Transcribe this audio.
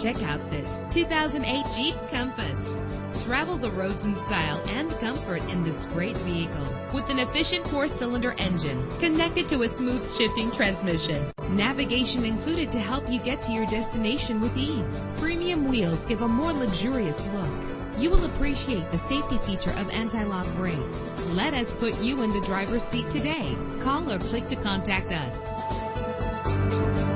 Check out this 2008 Jeep Compass. Travel the roads in style and comfort in this great vehicle with an efficient 4-cylinder engine connected to a smooth shifting transmission. Navigation included to help you get to your destination with ease. Premium wheels give a more luxurious look. You will appreciate the safety feature of anti-lock brakes. Let us put you in the driver's seat today. Call or click to contact us.